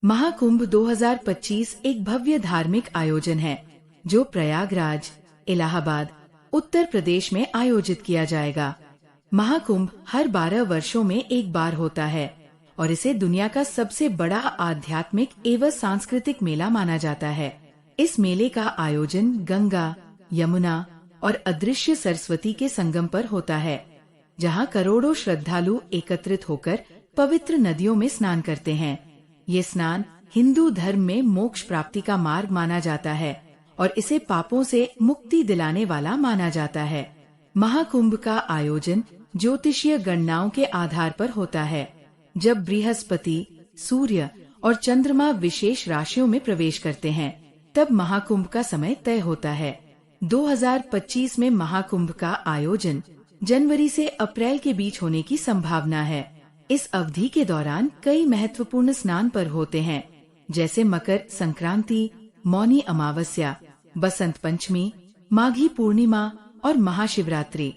महाकुंभ 2025 एक भव्य धार्मिक आयोजन है जो प्रयागराज, इलाहाबाद, उत्तर प्रदेश में आयोजित किया जाएगा। महाकुंभ हर 12 वर्षों में एक बार होता है और इसे दुनिया का सबसे बड़ा आध्यात्मिक एवं सांस्कृतिक मेला माना जाता है। इस मेले का आयोजन गंगा, यमुना और अदृश्य सरस्वती के संगम पर होता है, जहां करोड़ों श्रद्धालु एकत्रित होकर पवित्र नदियों में स्नान करते हैं। ये स्नान हिंदू धर्म में मोक्ष प्राप्ति का मार्ग माना जाता है और इसे पापों से मुक्ति दिलाने वाला माना जाता है। महाकुंभ का आयोजन ज्योतिषीय गणनाओं के आधार पर होता है। जब बृहस्पति, सूर्य और चंद्रमा विशेष राशियों में प्रवेश करते हैं, तब महाकुंभ का समय तय होता है। 2025 में महाकुंभ का आयोजन जनवरी से अप्रैल के बीच होने की संभावना है। इस अवधि के दौरान कई महत्वपूर्ण स्नान पर्व होते हैं, जैसे मकर संक्रांति, मौनी अमावस्या, बसंत पंचमी, माघी पूर्णिमा और महाशिवरात्रि।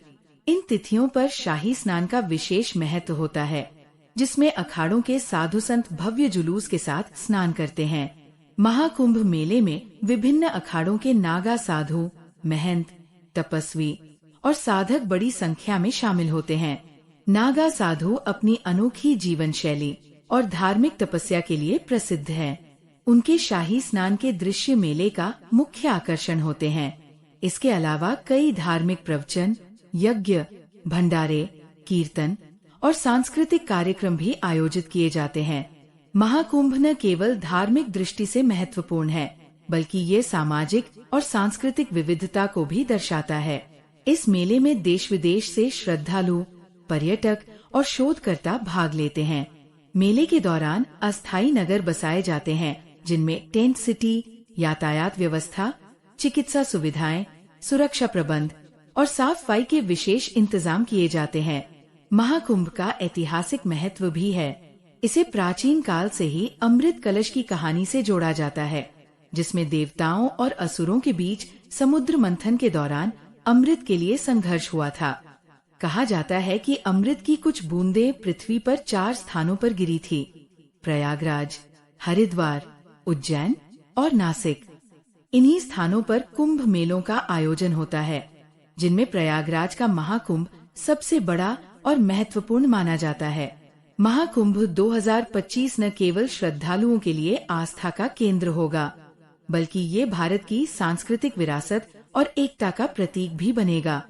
इन तिथियों पर शाही स्नान का विशेष महत्व होता है, जिसमें अखाड़ों के साधु संत भव्य जुलूस के साथ स्नान करते हैं। महाकुंभ मेले में विभिन्न अखाड़ों के नागा साधु, महंत, तपस्वी और साधक बड़ी संख्या में शामिल होते हैं। नागा साधु अपनी अनोखी जीवन शैली और धार्मिक तपस्या के लिए प्रसिद्ध हैं। उनके शाही स्नान के दृश्य मेले का मुख्य आकर्षण होते हैं। इसके अलावा कई धार्मिक प्रवचन, यज्ञ, भंडारे, कीर्तन और सांस्कृतिक कार्यक्रम भी आयोजित किए जाते हैं। महाकुंभ न केवल धार्मिक दृष्टि से महत्वपूर्ण है, बल्कि ये सामाजिक और सांस्कृतिक विविधता को भी दर्शाता है। इस मेले में देश विदेश से श्रद्धालु, पर्यटक और शोधकर्ता भाग लेते हैं। मेले के दौरान अस्थायी नगर बसाए जाते हैं, जिनमें टेंट सिटी, यातायात व्यवस्था, चिकित्सा सुविधाएं, सुरक्षा प्रबंध और साफ सफाई के विशेष इंतजाम किए जाते हैं। महाकुंभ का ऐतिहासिक महत्व भी है। इसे प्राचीन काल से ही अमृत कलश की कहानी से जोड़ा जाता है, जिसमें देवताओं और असुरों के बीच समुद्र मंथन के दौरान अमृत के लिए संघर्ष हुआ था। कहा जाता है कि अमृत की कुछ बूंदें पृथ्वी पर 4 स्थानों पर गिरी थी: प्रयागराज, हरिद्वार, उज्जैन और नासिक। इन्हीं स्थानों पर कुंभ मेलों का आयोजन होता है, जिनमें प्रयागराज का महाकुंभ सबसे बड़ा और महत्वपूर्ण माना जाता है। महाकुंभ 2025 न केवल श्रद्धालुओं के लिए आस्था का केंद्र होगा, बल्कि ये भारत की सांस्कृतिक विरासत और एकता का प्रतीक भी बनेगा।